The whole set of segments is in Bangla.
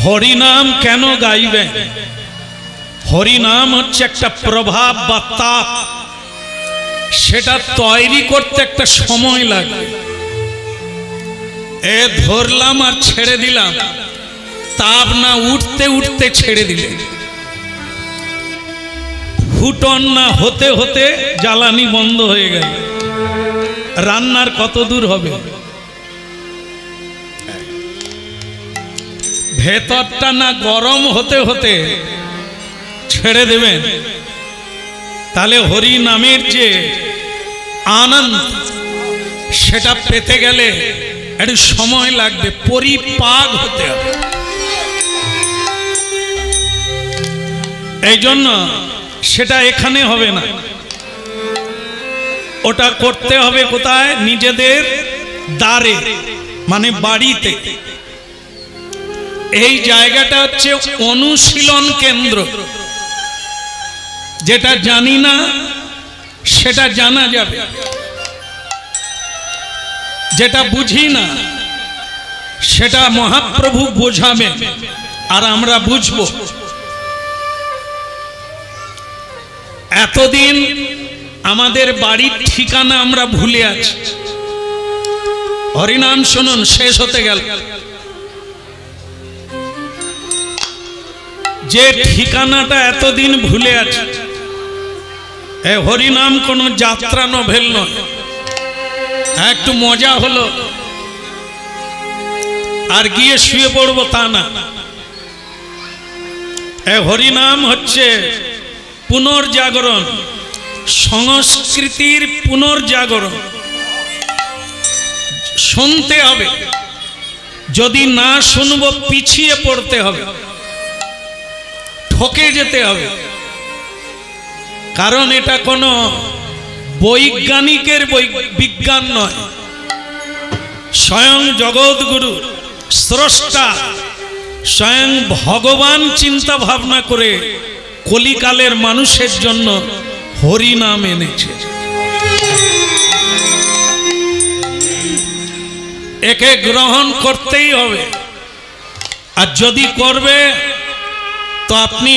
হরিনাম কেন গাইবেন? হরিনাম হচ্ছে একটা প্রভাব বা তাপ, সেটা তৈরি করতে একটা সময় লাগে। এ ধরলাম আর ছেড়ে দিলাম, তাপ না উঠতে উঠতে ছেড়ে দিলে, ফুটন না হতে হতে জ্বালানি বন্ধ হয়ে গেল, রান্নার কত দূর হবে? ভেতরটা না গরম হতে হতে ছেড়ে দেবেন, তাহলে হরি নামের যে আনন্দ সেটা পেতে গেলে একটু সময় লাগবে, পরিপাক হতে হবে। এই জন্য সেটা এখানে হবে না, ওটা করতে হবে কোথায়? নিজেদের দ্বারে, মানে বাড়িতে। এই জায়গাটা হচ্ছে অনুশীলন কেন্দ্র। যেটা জানি না সেটা জানা যাবে, যেটা বুঝি না সেটা মহাপ্রভু বোঝাবেন আর আমরা বুঝবো। এতদিন আমাদের বাড়ির ঠিকানা আমরা ভুলে আছি। হরিনাম শুনুন, শেষ হতে গেল। যে ঠিকানাটা এতদিন ভুলে আছে, এ হরিনাম কোনো যাত্রা নভেল নয়, একটু মজা হলো আর গিয়ে শুয়ে পড়বো তা না। এ হরিনাম হচ্ছে পুনর্জাগরণ, সংস্কৃতির পুনর্জাগরণ। শুনতে হবে, যদি না শুনবো পিছিয়ে পড়তে হবে, ঠকে যেতে হবে। কারণ এটা কোনো বৈজ্ঞানিকের বিজ্ঞান নয়, স্বয়ং জগৎগুরু স্রষ্টা স্বয়ং ভগবান চিন্তা ভাবনা করে কলিকালের মানুষের জন্য হরিনাম এনেছে। একে গ্রহণ করতেই হবে, আর যদি করবে তো আপনি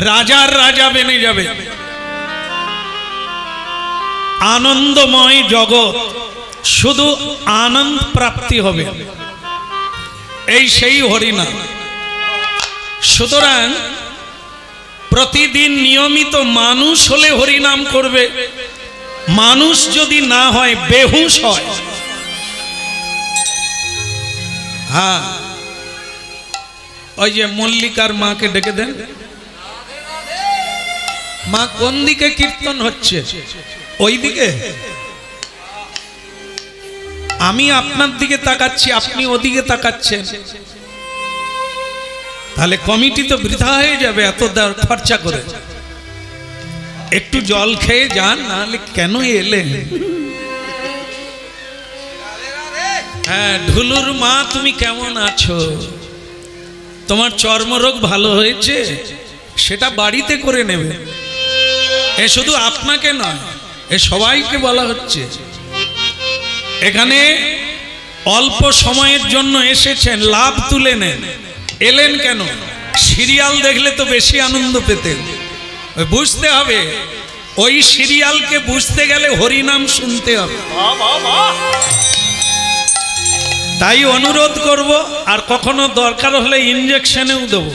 রাজার রাজা বেনে যাবে। আনন্দময় জগৎ, শুধু আনন্দ প্রাপ্তি হবে, এই সেই হরিনাম। সুতরাং প্রতিদিন নিয়মিত মানুষ হলে হরিনাম করবে, মানুষ যদি না হয় বেহুশ হয়। হ্যাঁ, ওই যে মল্লিকার মাকে ডেকে দেন। মা কোন দিকে কীর্তন হচ্ছে? ওই দিকে? আমি আপনার দিকে তাকাচ্ছি, আপনি ওদিকে তাকাচ্ছেন, তাহলে কমিটি তো বৃথা হয়ে যাবে এত খরচা করে। একটু জল খেয়ে যান, নাহলে কেন এলেন? হ্যাঁ, ঢুলুর মা তুমি কেমন আছো? তোমার চর্মরোগ ভালো হয়েছে? সেটা বাড়িতে করে নেবে। এ শুধু আপনাকে নয়, এ সবাইকে বলা হচ্ছে। এখানে অল্প সময়ের জন্য এসেছেন, লাভ তুলে নেন। এলেন কেন? সিরিয়াল দেখলে তো বেশি আনন্দ পেতেন। বুঝতে হবে, ওই সিরিয়ালকে বুঝতে গেলে হরিনাম শুনতে হবে। তাই অনুরোধ করব, আর কখনো দরকার হলে ইনজেকশনেও দেব,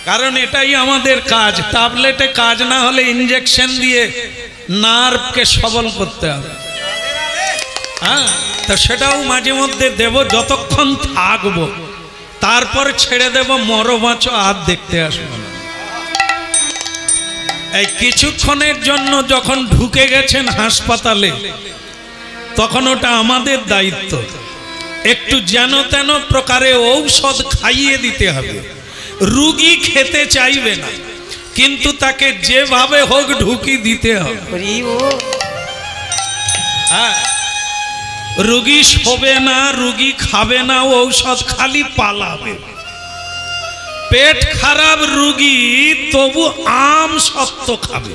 কারণ এটাই আমাদের কাজ। ট্যাবলেটে কাজ না হলে ইনজেকশন দিয়ে নার্ভকে সবল করতে হবে। হ্যাঁ, তো সেটাও মাঝে মধ্যে দেব, যতক্ষণ থাকবো, তারপর ছেড়ে দেব। মরো বাঁচো আর দেখতে আসবো না। এই কিছুক্ষণের জন্য যখন ঢুকে গেছেন হাসপাতালে, তখন ওটা আমাদের দায়িত্ব। একটু যেন তেন প্রকারে ঔষধ খাইয়ে দিতে হবে। রুগী খেতে চাইবে না, কিন্তু তাকে যেভাবে হোক ঢুকি দিতে হবে। হ্যাঁ, রুগী শোবে না, রুগী খাবে না ঔষধ, খালি পালাবে। পেট খারাপ রুগী তবু আম সত্য খাবে।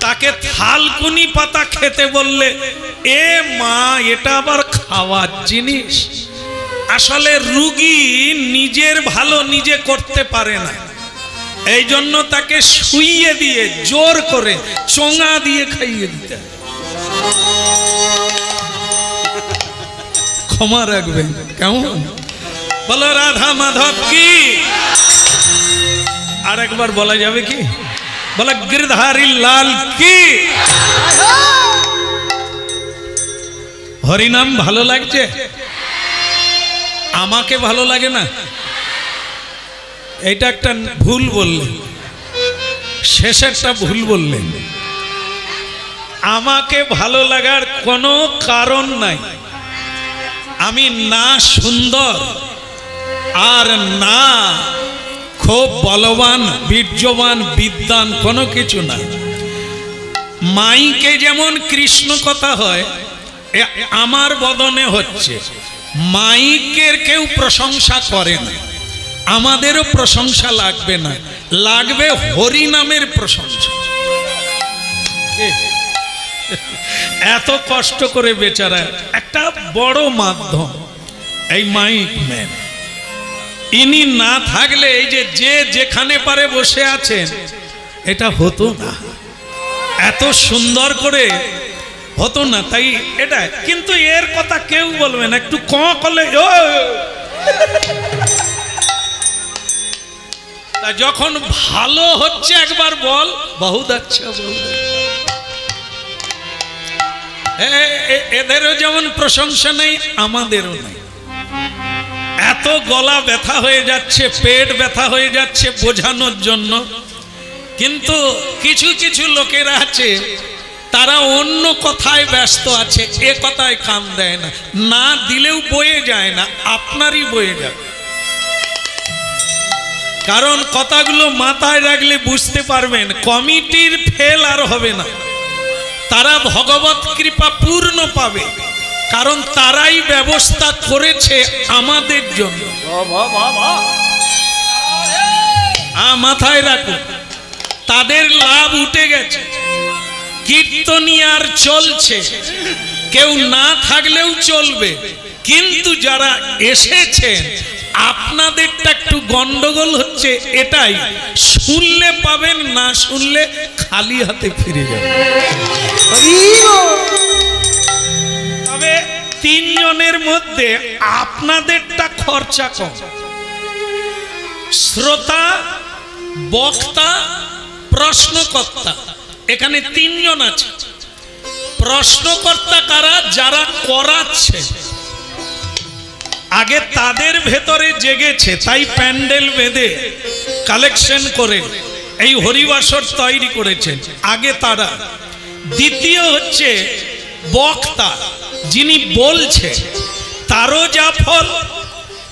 তাকে থালকুনি পাতা খেতে বললে, এ মা এটা আবার খাওয়ার জিনিস, আসলে রুগী নিজের ভালো নিজে করতে পারে না, এই জন্য তাকে শুইয়ে দিয়ে জোর করে চোঙা দিয়ে খাইয়ে দিতে। ক্ষমা রাখবেন, কেমন? বলো রাধা মাধব কি? আর একবার বলা যাবে কি? বলো গিরধারী লাল কি? হরিনাম ভালো লাগছে? আমাকে ভালো লাগে না? এটা একটা ভুল বললেন, শেষেরটা ভুল বললেন। আমাকে ভালো লাগার কোনো কারণ নাই। আমি না সুন্দর আর না খুব বলবান, বীর্যবান, বিদ্বান, কোনো কিছু না। মাইকে যেমন কৃষ্ণ কথা হয়, আমার বদনে হচ্ছে। মাইকের কেউ প্রশংসা করে না, আমাদেরও প্রশংসা লাগবে না, লাগবে হরি নামের প্রশংসা। এত কষ্ট করে বেচারা, একটা বড় মাধ্যম এই মাইক ম্যান, ইনি না থাকলে এই যে যেখানে পারে বসে আছেন, এটা হতো না, এত সুন্দর করে হতো না। তাই এটা কিন্তু এর কথা কেউ বলবে না, একটু ক করলে তা যখন ভালো হচ্ছে একবার বল বহুত আচ্ছা, বহুত। এদেরও যেমন প্রশংসা নেই, আমাদেরও নেই। এত গলা ব্যথা হয়ে যাচ্ছে, পেট ব্যথা হয়ে যাচ্ছে বোঝানোর জন্য, কিন্তু কিছু কিছু লোকেরা আছে তারা অন্য কথায় ব্যস্ত আছে, এ কথায় কান দেয় না, না দিলেও বয়ে যায় না, আপনারই বয়ে যাবে। কারণ কথাগুলো মাথায় রাখলে বুঝতে পারবেন কমিটির ফেল আর হবে না, তারা ভগবত কৃপা পূর্ণ পাবে, কারণ তারাই ব্যবস্থা করেছে আমাদের জন্য। মাথায় রাখুন, তাদের লাভ উঠে গেছে, কীর্তনিয়ার চলছে, কেউ না থাকলেও চলবে, কিন্তু যারা এসেছেন আপনাদেরটা একটু গন্ডগোল হচ্ছে, এটাই। শুনলে পাবেন, না শুনলে খালি হাতে ফিরে যাবে। তবে তিনজনের মধ্যে আপনাদেরটা খরচা কম। শ্রোতা, বক্তা, প্রশ্নকর্তা, এখানে তিনজন আছে। প্রশ্নকর্তা কারা? যারা করাচ্ছে, আগে তাদের ভেতরে জেগেছে, তাই প্যান্ডেল বেঁধে কালেকশন করে এই হরিবাসর তৈরি করেছেন, আগে তারা। দ্বিতীয় হচ্ছে বক্তা, যিনি বলছে, তারও যা ফল,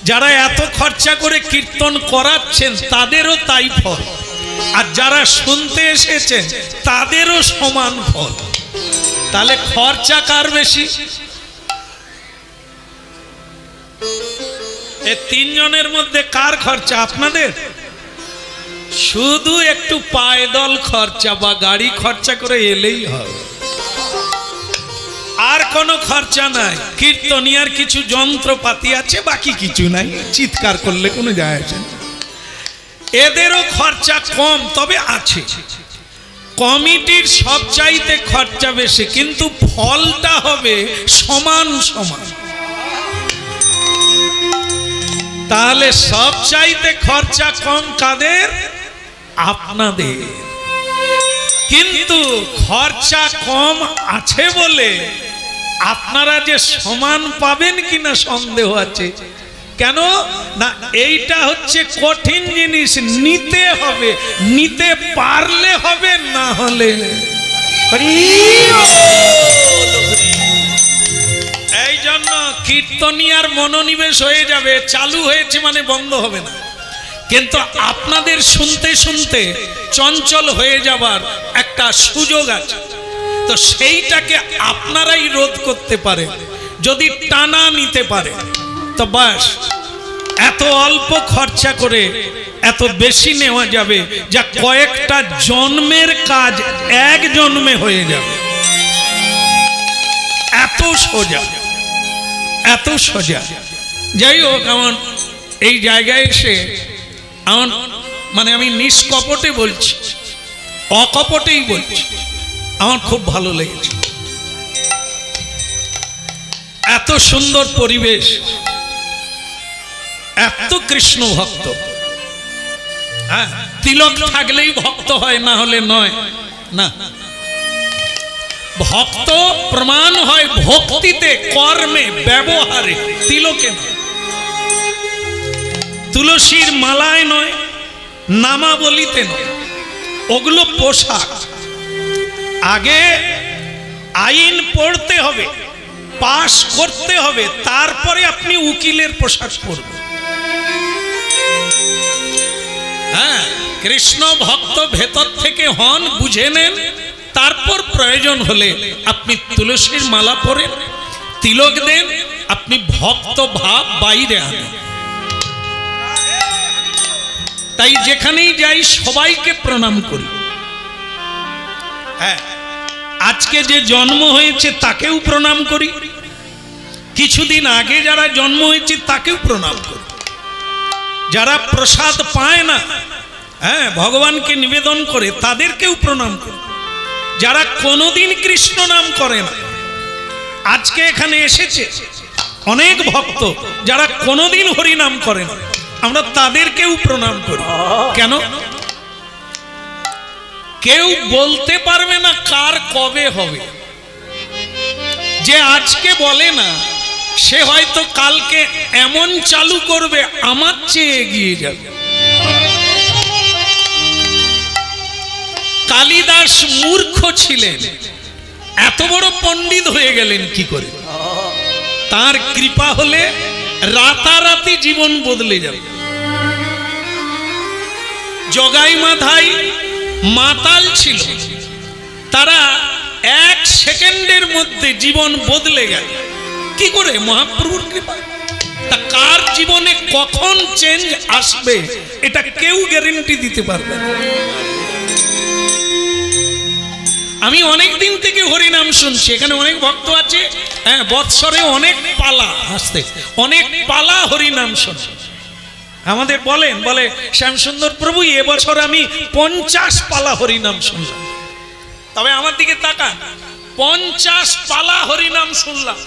যারা এত খরচা করে কীর্তন করাচ্ছেন তাদেরও তাই ফল, আর যারা শুনতে এসেছেন তাদেরও সমান ফল। তাহলে খরচা কার বেশি? এই তিনজনের মধ্যে কার খরচা? আপনাদের। শুধু একটু পায়দল খরচা বা গাড়ি খরচা করে এলেই হবে, আর কোনো খরচা নাই। কীর্তনিয়ার কিছু যন্ত্রপাতি আছে, বাকি কিছু নাই, চিৎকার করলে কোনো যায় আসে না। এদেরও খরচা কম, তবে আছে। কমিটির সবচাইতে খরচা বেশি, কিন্তু ফলটা হবে সমান সমান। তাহলে সবচাইতে খরচা কম কাদের? আপনাদের। কিন্তু খরচা কম আছে বলে আপনারা যে সমান পাবেন কিনা সন্দেহ আছে। কেন না? এইটা হচ্ছে কঠিন জিনিস, নিতে হবে, নিতে পারলে হবে, না হলে। এই জন্য কীর্তনিয়ার মনোনিবেশ হয়ে যাবে, চালু হয়েছে মানে বন্ধ হবে না। কিন্তু আপনাদের শুনতে শুনতে চঞ্চল হয়ে যাবার একটা সুযোগ আছে, তো সেইটাকে আপনারাই রোধ করতে পারে। যদি টানা নিতে পারে তো বাস, এত অল্প খরচা করে এত বেশি নেওয়া যাবে, যা কয়েকটা জন্মের কাজ এক জন্মে হয়ে যাবে। এত সোজা, এত সোজা। যাই হোক, আমার এই জায়গায় এসে আমার মানে আমি নিষ্কপটে বলছি, অকপটেই বলছি, আমার খুব ভালো লেগেছে। এত সুন্দর পরিবেশ, এত কৃষ্ণ ভক্ত। হ্যাঁ, তিলক থাকলেই ভক্ত হয়, না হলে নয় না। ভক্ত প্রমাণ হয় ভক্তিতে, কর্মে, ব্যবহারে, তিলকে নয়। তুলসীর মালায় নয়, নামাবলিতে নয়, ওগুলো পোশাক। আগে আইন পড়তে হবে, পাশ করতে হবে, তারপরে আপনি উকিলের পোশাক পরবেন। হ্যাঁ, কৃষ্ণ ভক্ত ভেতর থেকে হন, বুঝে নেন, তারপর প্রয়োজন হলে আপনি তুলসীর মালা পরেন, তিলক দেন, আপনি ভক্ত ভাব বাইরে আনেন। তাই যেখানেই যাই সবাইকে প্রণাম করি। হ্যাঁ, আজকে যে জন্ম হয়েছে তাকেও প্রণাম করি, কিছুদিন আগে যারা জন্ম হয়েছে তাকেও প্রণাম করি, যারা প্রসাদ পায় না, হ্যাঁ, ভগবানকে নিবেদন করে তাদেরকেও প্রণাম করি, যারা কোনোদিন কৃষ্ণ নাম করে না। আজকে এখানে এসেছে অনেক ভক্ত যারা কোনোদিন হরি নাম করে না, আমরা তাদেরকেও প্রণাম করি। কেন? কেউ বলতে পারবে না কার কবে হবে। যে আজকে বলে না, সে হয়তো কালকে এমন চালু করবে আমার চেয়ে এগিয়ে যাবে। কালিদাস মূর্খ ছিলেন, এত বড় পণ্ডিত হয়ে গেলেন কি করে? তার কৃপা হলে রাতারাতি জীবন বদলে যাবে। জগাই মাধাই মাতাল ছিল, তারা 1 সেকেন্ডের মধ্যে জীবন বদলে গেল। কি করে? মহাপ্রভুর কৃপা। তা কার জীবনে কখন চেঞ্জ আসবে এটা কেউ গ্যারান্টি দিতে পারবে না। আমি অনেক দিন থেকে হরিনাম শুনছি, এখানে অনেক ভক্ত আছে, হ্যাঁ, বৎসরে অনেক পালা, আসতে অনেক পালা হরিনাম শুনছি। আমাদের বলেন, বলে শ্যামসুন্দর প্রভু এবছর আমি 50 পালা হরিনাম শুনলাম। তবে আমার দিকে তাকান, 50 পালা হরিনাম শুনলাম।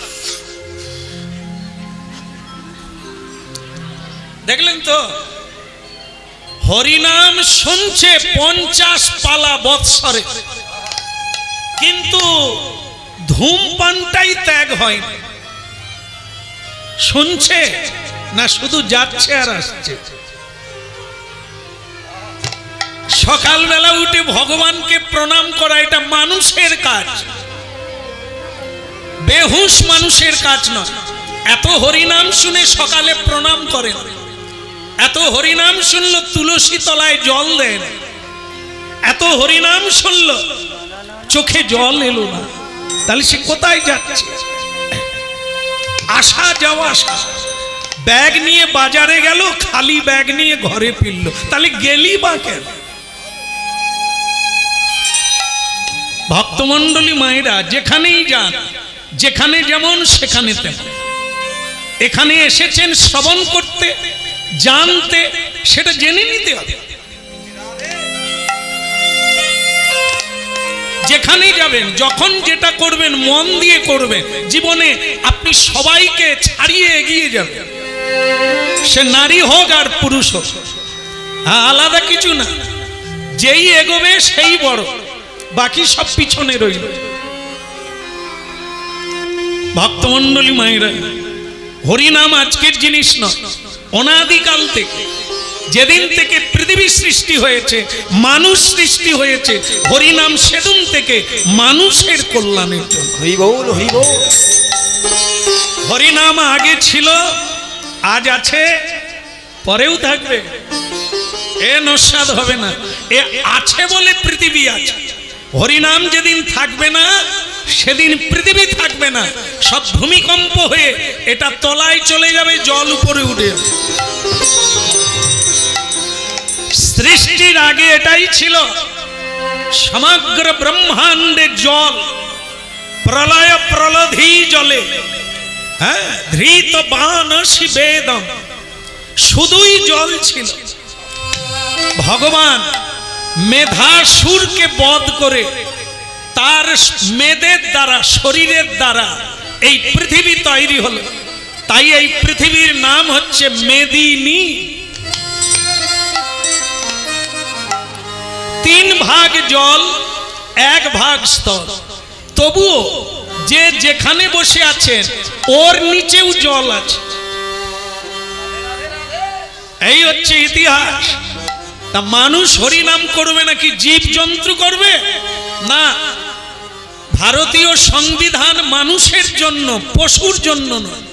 দেখলেন তো, হরিনাম শুনছে 50 পালা বৎসরে, কিন্তু ধূমপানটাই ত্যাগ হয় না। শুনছে না, শুধু যাচ্ছে আর আসছে। সকালবেলা উঠে ভগবানকে প্রণাম করা এটা মানুষের কাজ, বেহুশ মানুষের কাজ নয়। এত হরিনাম শুনে সকালে প্রণাম করেন, এত হরিনাম শুনলো তুলসী তলায় জল দেন, এত হরিনাম শুনলো চোখে জল এলো না, তাহলে সে কোথায় যাচ্ছে? আসা যাওয়া, ব্যাগ নিয়ে বাজারে গেল, খালি ব্যাগ নিয়ে ঘরে ফিরল, তাহলে গেলি বা কেন? ভক্তমণ্ডলী মায়েরা যেখানেই যান, যেখানে যেমন সেখানে তেমন। এখানে এসেছেন শ্রবণ করতে, জানতে, সেটা জেনে নিতে হবে। যেখানেই যাবেন, যখন যেটা করবেন মন দিয়ে করবেন, জীবনে আপনি সবাইকে ছাড়িয়ে এগিয়ে যাবেন। সে নারী হোক আর পুরুষ হোক, আলাদা কিছু না। যেই এগোবে সেই বড়, বাকি সব পিছনে রইল। ভক্তমণ্ডলী মায়েরা, হরিনাম আজকের জিনিস নয়, অনাদিকাল থেকে, যেদিন থেকে পৃথিবী সৃষ্টি হয়েছে, মানুষ সৃষ্টি হয়েছে, হরিনাম সেদিন থেকে মানুষের কল্যাণের জন্য। হরিনাম আগে ছিল, আজ আছে, পরেও থাকবে। এ নস্বাদ হবে না, এ আছে বলে পৃথিবী আছে। হরিনাম যেদিন থাকবে না, সেদিন পৃথিবী থাকবে না। সব ভূমিকম্প হয়ে এটা তলায় চলে যাবে, জল উপরে উঠে যাবে। সৃষ্টির আগে এটাই ছিল, সমগ্র ব্রহ্মাণ্ডে জল, প্রলয় প্রলধি জলে। হ্যাঁ, ধৃত বানসি বেদম, শুধুই জল ছিল। ভগবান মেধাসুরকে বধ করে তার মেদের দ্বারা, শরীরের দ্বারা এই পৃথিবী তৈরি হলো। তাই এই পৃথিবীর নাম হচ্ছে মেদিনী। 3 ভাগ জল, 1 ভাগ স্থল। তবুও যে যেখানে বসে আছেন ওর নিচেও জল আছে। এই হচ্ছে ইতিহাস। তা মানুষ হরিনাম করবে নাকি জীব জন্তু করবে? না, ভারতীয় সংবিধান মানুষের জন্য, পশুর জন্য নয়।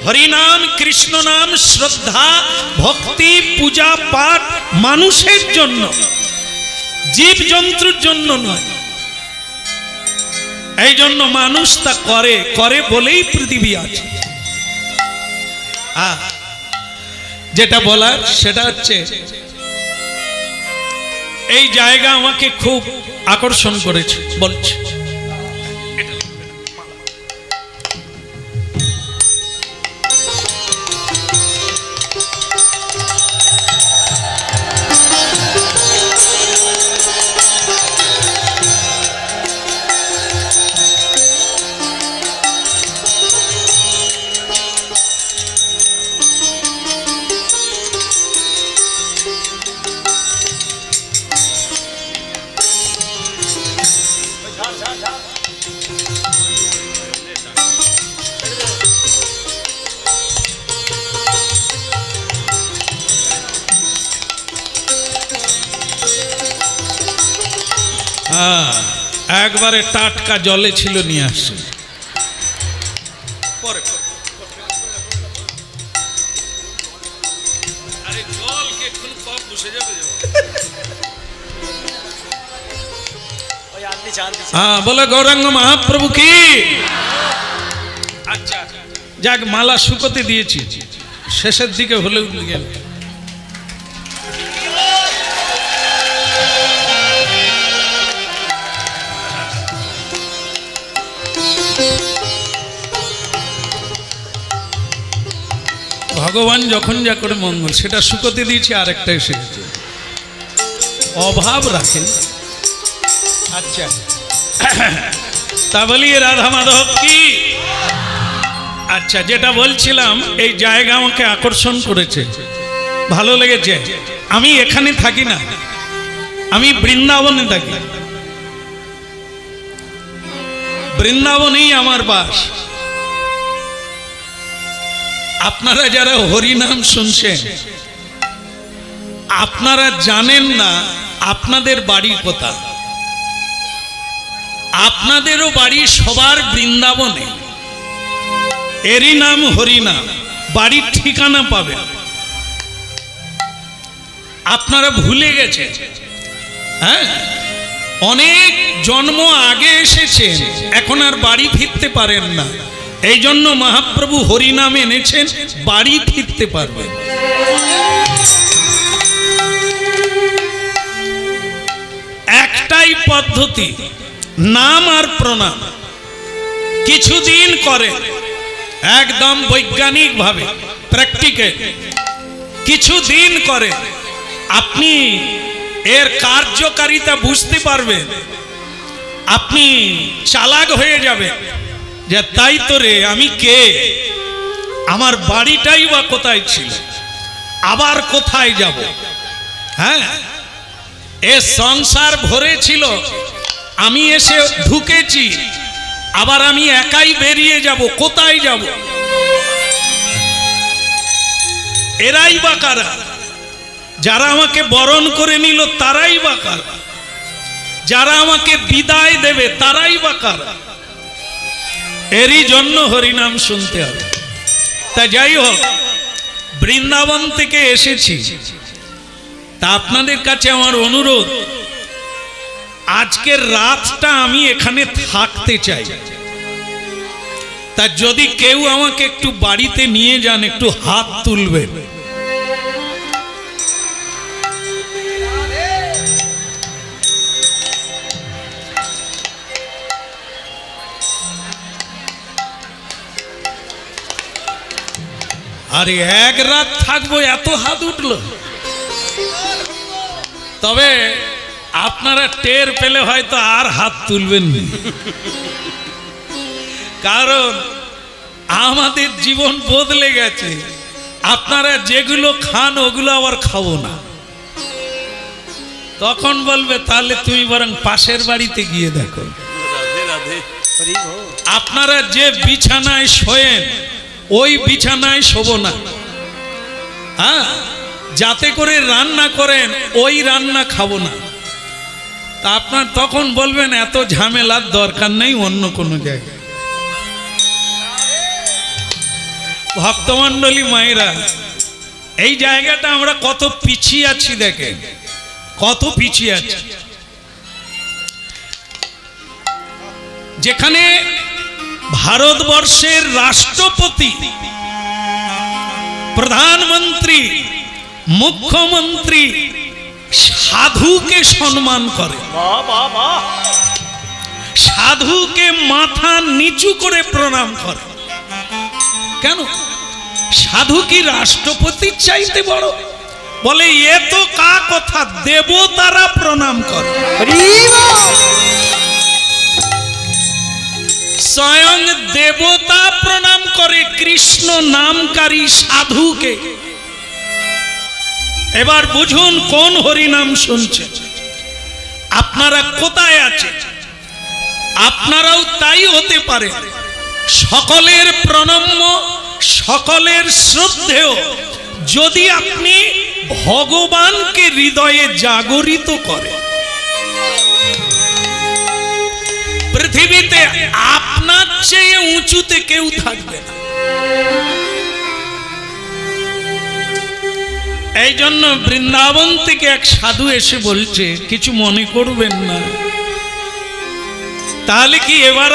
হরিনাম, কৃষ্ণ নাম, শ্রদ্ধা, ভক্তি, পূজা পাঠ মানুষের জন্য, জীব জন্তুর জন্য নয়। এই জন্য মানুষ তা করে, করে বলেই পৃথিবী আছে। যেটা বলার সেটা হচ্ছে, এই জায়গা আমাকে খুব আকর্ষণ করেছে। বলছে একবারে টাটকা জলে ছিল, নিয়ে আসছে। हाँ, बोले गौरांग महाप्रभु की। अच्छा, যাক, মালা শুকোতে দিয়েছি, শেষের দিকে হলেও গেল। ভগবান যখন যা করে মঙ্গল, সেটা শুকোতে দিয়েছি, আরেকটা এসে গেছে। অভাব রাখেন। আচ্ছা, তা বলি রাধা মাধব কি। আচ্ছা, যেটা বলছিলাম, এই জায়গা আমাকে আকর্ষণ করেছে, ভালো লেগেছে। আমি এখানে থাকি না, আমি বৃন্দাবনে থাকি। বৃন্দাবনেই আমার বাস। আপনারা যারা হরিনাম শুনছেন, আপনারা জানেন না আপনাদের বাড়ি কোথা। আপনাদেরও বাড়ি সবার বৃন্দাবনে। এরই নাম হরিনাম। বাড়ির ঠিকানা পাবেন। আপনারা ভুলে গেছেন। হ্যাঁ, অনেক জন্ম আগে এসেছেন, এখন আর বাড়ি ফিরতে পারেন না। এই জন্য মহাপ্রভু হরিনাম এনেছেন, বাড়ি ফিরতে পারবেন। একটাই পদ্ধতি, নাম আর প্রণাম। কিছুদিন করে একদম বৈজ্ঞানিক ভাবে, প্র্যাকটিক্যাল কিছুদিন করে আপনি এর কার্যকারিতা বুঝতে পারবেন। আপনি চালাক হয়ে যাবেন যে তাই তো রে, আমি কে, আমার বাড়িটাই বা কোথায় ছিল, আবার কোথায় যাব। হ্যাঁ, এ সংসার ভরে ছিল, আমি এসে ঢুকেছি, আবার আমি একাই বেরিয়ে যাব, কোথায় যাব। এরাই বা কারা? যারা আমাকে বরণ করে নিল তারাই বা কারা? যারা আমাকে বিদায় দেবে তারাই বা কারা? এরই জন্য হরিনাম শুনতে হবে। তা যাই হোক, বৃন্দাবন থেকে এসেছি। তা আপনাদের কাছে আমার অনুরোধ, আজকের রাতটা আমি এখানে থাকতে চাই। তা যদি কেউ আমাকে একটু বাড়িতে নিয়ে যান, একটু হাত তুলবেন। আরে এক রাত থাকবো এত হাত উঠলো। তবে আপনারা টের পেলে হয়তো আর হাত তুলবেন না, কারণ আমাদের জীবন বদলে গেছে। আপনারা যেগুলো খান ওগুলো আবার খাবো না। তখন বলবে তাহলে তুমি বরং পাশের বাড়িতে গিয়ে দেখো। আপনারা যে বিছানায় শোয়েন ওই বিছানায় শোবো না। হ্যাঁ, যাতে করে রান্না করেন ওই রান্না খাবো না। তা আপনার তখন বলবেন এত ঝামেলার দরকার নেই, অন্য কোনো জায়গায়। ভক্তমণ্ডলী মায়েরা, এই জায়গাটা আমরা কত পিছিয়ে আছি দেখেন, কত পিছিয়ে আছি। যেখানে ভারতবর্ষের রাষ্ট্রপতি, প্রধানমন্ত্রী, মুখ্যমন্ত্রী সাধুকে সম্মান করে, সাধুকে মাথা নিচু করে প্রণাম করে। কেন? সাধু কি রাষ্ট্রপতির চাইতে বড়? বলে এ তো কা কথা, দেবতারা প্রণাম করে। স্বয়ং দেবতা প্রণাম করে কৃষ্ণ নামকারী সাধুকে। এবার বুঝুন কোন হরিনাম শুনছেন, আপনারা কোথায় আছেন। আপনারাও তাই হতে পারে। সকলের প্রণম্য, সকলের শ্রদ্ধেয় যদি আপনি ভগবানকে হৃদয়ে জাগরিত করেন, পৃথিবীতে আপনার চেয়ে উঁচুতে কেউ থাকবে না। এই জন্য বৃন্দাবন থেকে এক সাধু এসে বলছে, কিছু মনে করবেন না, তাহলে কি এবার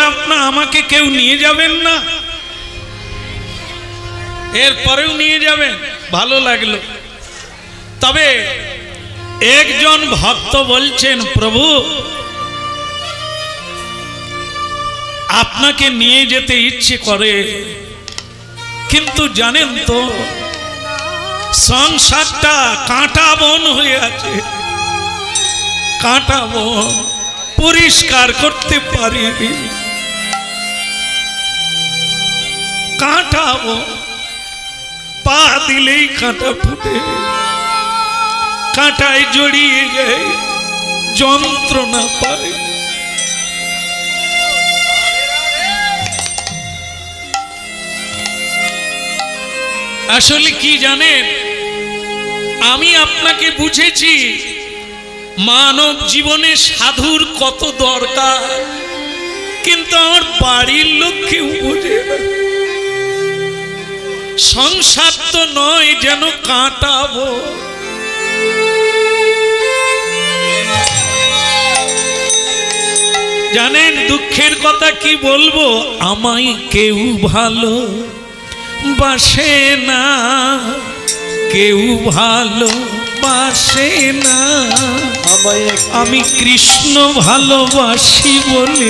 আমাকে কেউ নিয়ে যাবেন না? এরপরেও নিয়ে যাবেন, ভালো লাগলো। তবে একজন ভক্ত বলছেন, প্রভু আপনাকে নিয়ে যেতে ইচ্ছে করে, কিন্তু জানেন তো সংসারটা কাঁটা বন হয়ে আছে, কাঁটা বন পরিষ্কার করতে পারিনি, কাঁটা বন, পা দিলেই কাঁটা ফুটে, কাঁটায় জড়িয়ে যায়, যন্ত্রণা পায়। আসলে কি জানেন, আমি আপনাকে বুঝেছি মানব জীবনে সাধুর কত দরকার, কিন্তু আমার বাড়ির লোক কেউ বোঝে না। সংসার তো নয় যেন কাটাবো। জানেন দুঃখের কথা কি বলবো, আমায় কেউ ভালো বাসে না, কেউ ভালো বাসে না। আমি কৃষ্ণ ভালোবাসি বলে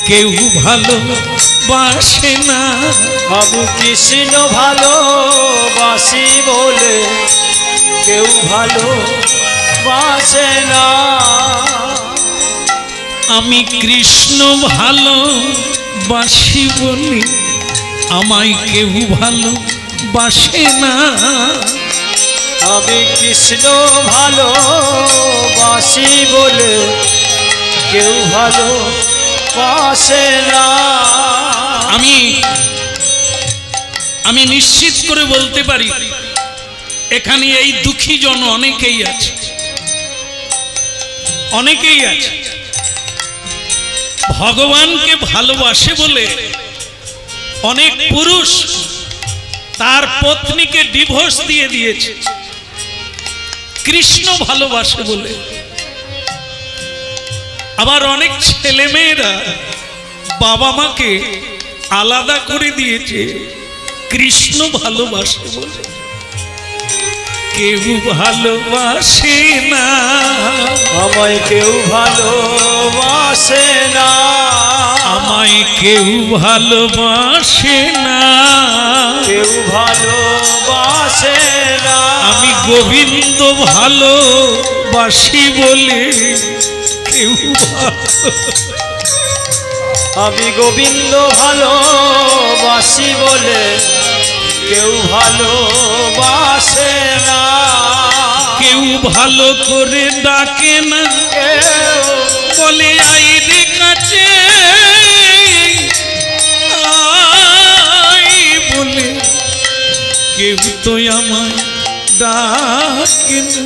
কেউ ভালোবাসে না। আমি কৃষ্ণ ভালোবাসি বলে কেউ ভালোবাসে না। আমি কৃষ্ণ ভালোবাসি বলে আমায় কেউ ভালোবাসে না। আমি কৃষ্ণ ভালোবাসি বলে কেউ ভালোবাসে না। আমি নিশ্চিত করে বলতে পারি এখানে এই দুঃখী জন অনেকেই আছে, অনেকেই আছে ভগবানকে ভালোবাসে বলে অনেক পুরুষ তার পত্নীকে ডিভোর্স দিয়ে দিয়েছে, কৃষ্ণ ভালোবাসে বলে। আবার অনেক ছেলে মেয়েরা বাবা মাকে আলাদা করে দিয়েছে, কৃষ্ণ ভালোবাসে বলে। কেউ ভালোবাসে না, আমায় কেউ ভালোবাসে না। আমায় কেউ ভালোবাসে না, কেউ ভালো গোবিন্দ ভালোবাসি বলে কেউ আমি গোবিন্দ ভালোবাসি বলে কেউ ভালোবাসে না, কেউ ভালো করে ডাকে না, কেউ বলে আই রে কাছে আই বলে কেউ তো আমায় ডাকে না।